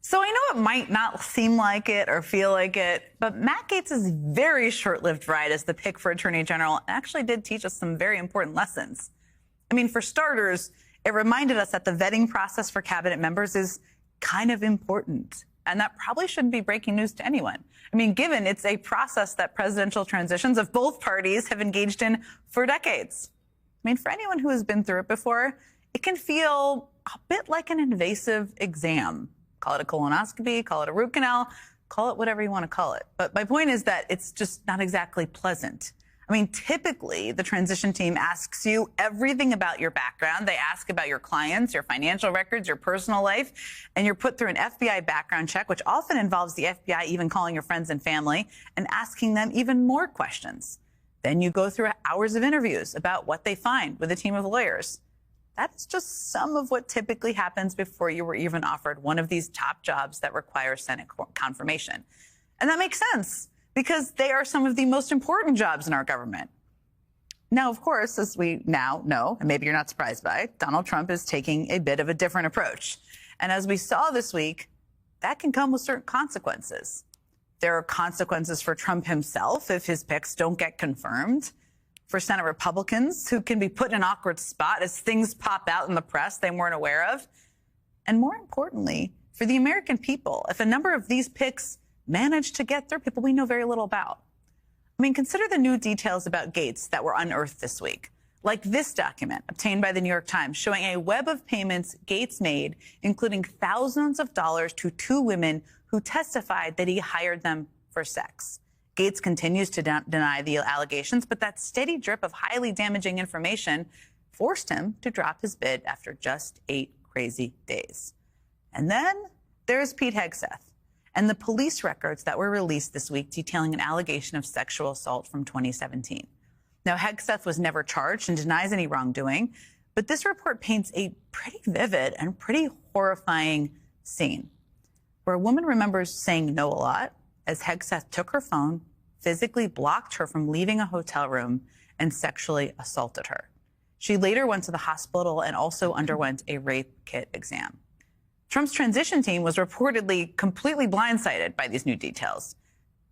So I know it might not seem like it or feel like it, but Matt Gaetz's very short-lived ride as the pick for Attorney General actually did teach us some very important lessons. I mean, for starters, it reminded us that the vetting process for cabinet members is kind of important. And that probably shouldn't be breaking news to anyone. I mean, given it's a process that presidential transitions of both parties have engaged in for decades. I mean, for anyone who has been through it before, it can feel a bit like an invasive exam. Call it a colonoscopy, call it a root canal, call it whatever you want to call it. But my point is that it's just not exactly pleasant. I mean, typically, the transition team asks you everything about your background. They ask about your clients, your financial records, your personal life, and you're put through an FBI background check, which often involves the FBI even calling your friends and family and asking them even more questions. Then you go through hours of interviews about what they find with a team of lawyers. That's just some of what typically happens before you were even offered one of these top jobs that require Senate confirmation. And that makes sense, because they are some of the most important jobs in our government. Now, of course, as we now know, and maybe you're not surprised by, Donald Trump is taking a bit of a different approach. And as we saw this week, that can come with certain consequences. There are consequences for Trump himself if his picks don't get confirmed, for Senate Republicans who can be put in an awkward spot as things pop out in the press they weren't aware of, and more importantly, for the American people, if a number of these picks manage to get through, people we know very little about. I mean, consider the new details about Gaetz that were unearthed this week, like this document obtained by the New York Times showing a web of payments Gaetz made, including thousands of dollars to two women who testified that he hired them for sex. Gaetz continues to deny the allegations, but that steady drip of highly damaging information forced him to drop his bid after just 8 crazy days. And then there's Pete Hegseth and the police records that were released this week detailing an allegation of sexual assault from 2017. Now, Hegseth was never charged and denies any wrongdoing, but this report paints a pretty vivid and pretty horrifying scene where a woman remembers saying no a lot as Hegseth took her phone, physically blocked her from leaving a hotel room, and sexually assaulted her. She later went to the hospital and also underwent a rape kit exam. Trump's transition team was reportedly completely blindsided by these new details.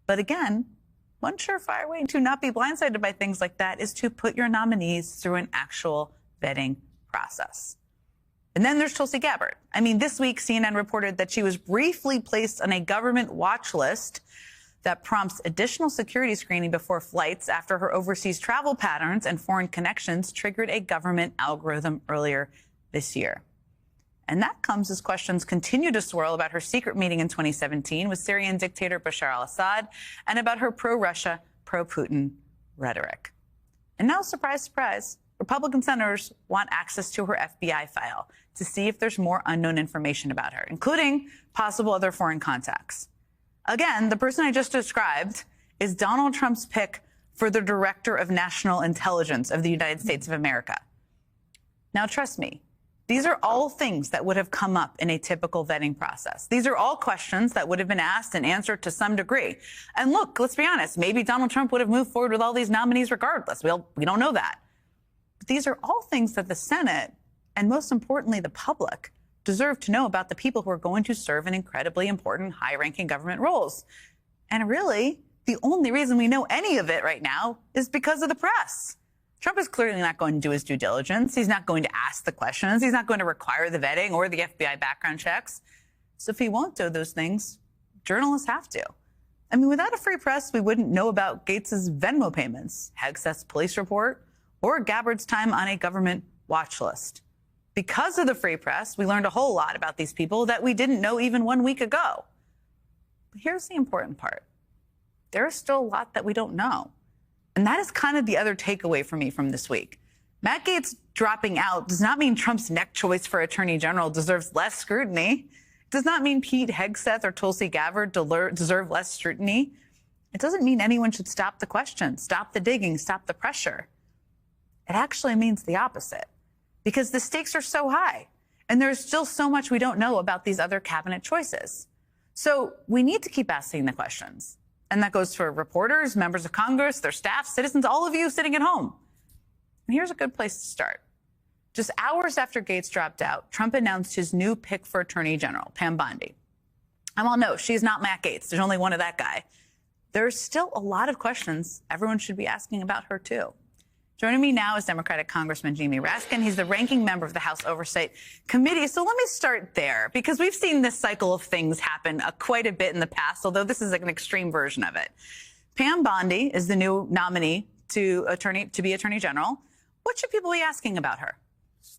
But again, one surefire way to not be blindsided by things like that is to put your nominees through an actual vetting process. And then there's Tulsi Gabbard. I mean, this week, CNN reported that she was briefly placed on a government watch list that prompts additional security screening before flights after her overseas travel patterns and foreign connections triggered a government algorithm earlier this year. And that comes as questions continue to swirl about her secret meeting in 2017 with Syrian dictator Bashar al-Assad and about her pro-Russia, pro-Putin rhetoric. And now, surprise, surprise, Republican senators want access to her FBI file to see if there's more unknown information about her, including possible other foreign contacts. Again, the person I just described is Donald Trump's pick for the Director of National Intelligence of the United States of America. Now, trust me, these are all things that would have come up in a typical vetting process. These are all questions that would have been asked and answered to some degree. And look, let's be honest, maybe Donald Trump would have moved forward with all these nominees regardless. We don't know that. But these are all things that the Senate, and most importantly, the public, deserve to know about the people who are going to serve in incredibly important, high-ranking government roles. And really, the only reason we know any of it right now is because of the press. Trump is clearly not going to do his due diligence. He's not going to ask the questions. He's not going to require the vetting or the FBI background checks. So if he won't do those things, journalists have to. I mean, without a free press, we wouldn't know about Gaetz's Venmo payments, Hegseth's police report, or Gabbard's time on a government watch list. Because of the free press, we learned a whole lot about these people that we didn't know even 1 week ago. But here's the important part. There is still a lot that we don't know. And that is kind of the other takeaway for me from this week. Matt Gaetz dropping out does not mean Trump's next choice for Attorney General deserves less scrutiny. It does not mean Pete Hegseth or Tulsi Gabbard deserve less scrutiny. It doesn't mean anyone should stop the questions, stop the digging, stop the pressure. It actually means the opposite, because the stakes are so high, and there's still so much we don't know about these other cabinet choices. So we need to keep asking the questions. And that goes for reporters, members of Congress, their staff, citizens, all of you sitting at home. And here's a good place to start. Just hours after Gaetz dropped out, Trump announced his new pick for Attorney General, Pam Bondi. And while no, she's not Matt Gaetz, there's only one of that guy, there's still a lot of questions everyone should be asking about her, too. Joining me now is Democratic Congressman Jamie Raskin. He's the ranking member of the House Oversight Committee. So let me start there, because we've seen this cycle of things happen quite a bit in the past, although this is like an extreme version of it. Pam Bondi is the new nominee to be Attorney General. What should people be asking about her?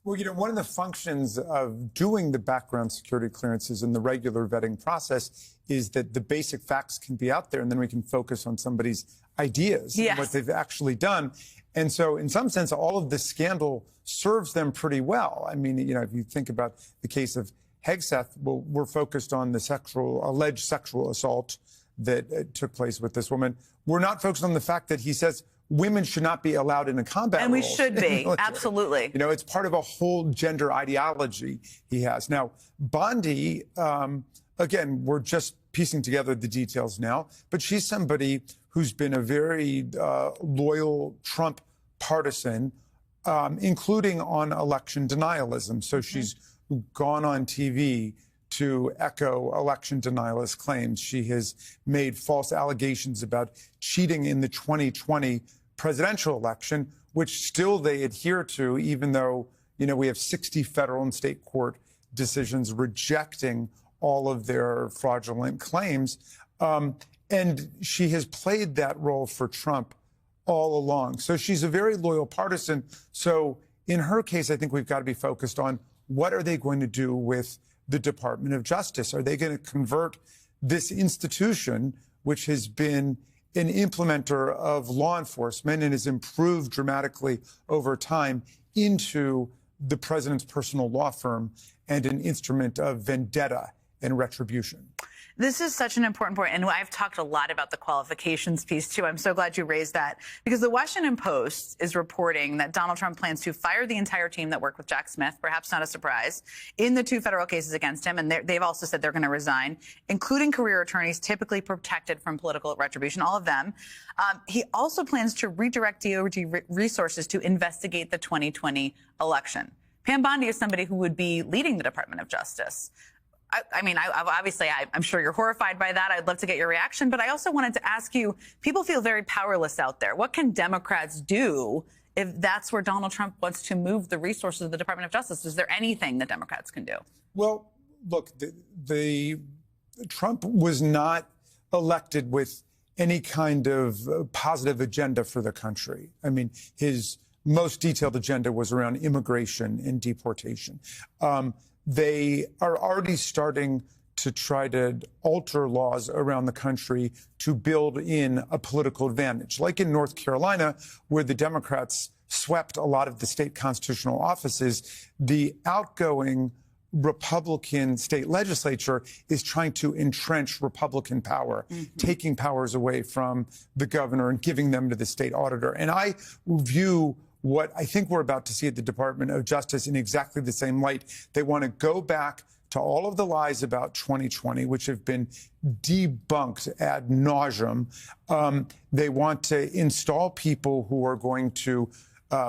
Well, one of the functions of doing the background security clearances and the regular vetting process is that the basic facts can be out there, and then we can focus on somebody's ideas and what they've actually done. And so in some sense, all of this scandal serves them pretty well. I mean, if you think about the case of Hegseth, well, we're focused on the alleged sexual assault that took place with this woman. We're not focused on the fact that he says women should not be allowed in a combat role. And we should be, absolutely. It's part of a whole gender ideology he has. Now, Bondi, again, we're just piecing together the details now, but she's somebody who's been a very loyal Trump partisan, including on election denialism. So she's gone on TV to echo election denialist claims. She has made false allegations about cheating in the 2020 presidential election, which still they adhere to, even though, we have 60 federal and state court decisions rejecting all of their fraudulent claims. And she has played that role for Trump all along. So she's a very loyal partisan. So in her case, I think we've got to be focused on what are they going to do with the Department of Justice? Are they going to convert this institution, which has been an implementer of law enforcement and has improved dramatically over time, into the president's personal law firm and an instrument of vendetta and retribution? This is such an important point, and I've talked a lot about the qualifications piece, too. I'm so glad you raised that, because the Washington Post is reporting that Donald Trump plans to fire the entire team that worked with Jack Smith, perhaps not a surprise, in the 2 federal cases against him, and they've also said they're going to resign, including career attorneys typically protected from political retribution, all of them. He also plans to redirect DOJ resources to investigate the 2020 election. Pam Bondi is somebody who would be leading the Department of Justice. I'm sure you're horrified by that. I'd love to get your reaction. But I also wanted to ask you, people feel very powerless out there. What can Democrats do if that's where Donald Trump wants to move the resources of the Department of Justice? Is there anything that Democrats can do? Well, look, the Trump was not elected with any kind of positive agenda for the country. I mean, his most detailed agenda was around immigration and deportation. They are already starting to try to alter laws around the country to build in a political advantage, like in North Carolina, where the Democrats swept a lot of the state constitutional offices. The outgoing Republican state legislature is trying to entrench Republican power, taking powers away from the governor and giving them to the state auditor. And I view what I think we're about to see at the Department of Justice in exactly the same light. They want to go back to all of the lies about 2020, which have been debunked ad nauseum. They want to install people who are going to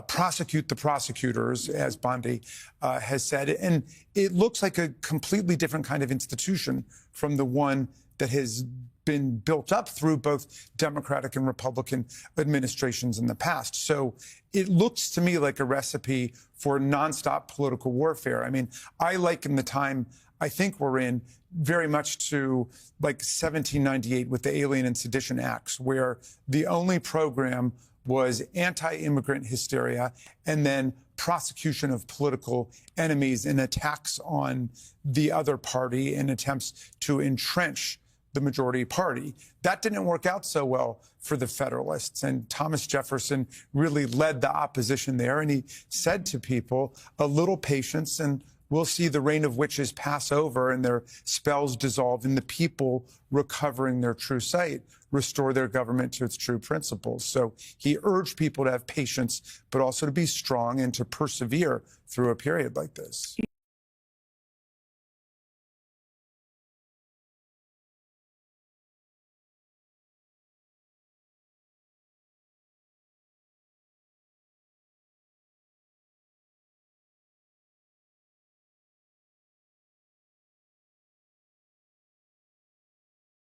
prosecute the prosecutors, as Bondi has said. And it looks like a completely different kind of institution from the one that has been built up through both Democratic and Republican administrations in the past. So it looks to me like a recipe for nonstop political warfare. I mean, I liken the time I think we're in very much to like 1798 with the Alien and Sedition Acts, where the only program was anti-immigrant hysteria and then prosecution of political enemies and attacks on the other party and attempts to entrench the majority party. That didn't work out so well for the Federalists. And Thomas Jefferson really led the opposition there. And he said to people, a little patience and we'll see the reign of witches pass over and their spells dissolve and the people recovering their true sight restore their government to its true principles. So he urged people to have patience, but also to be strong and to persevere through a period like this.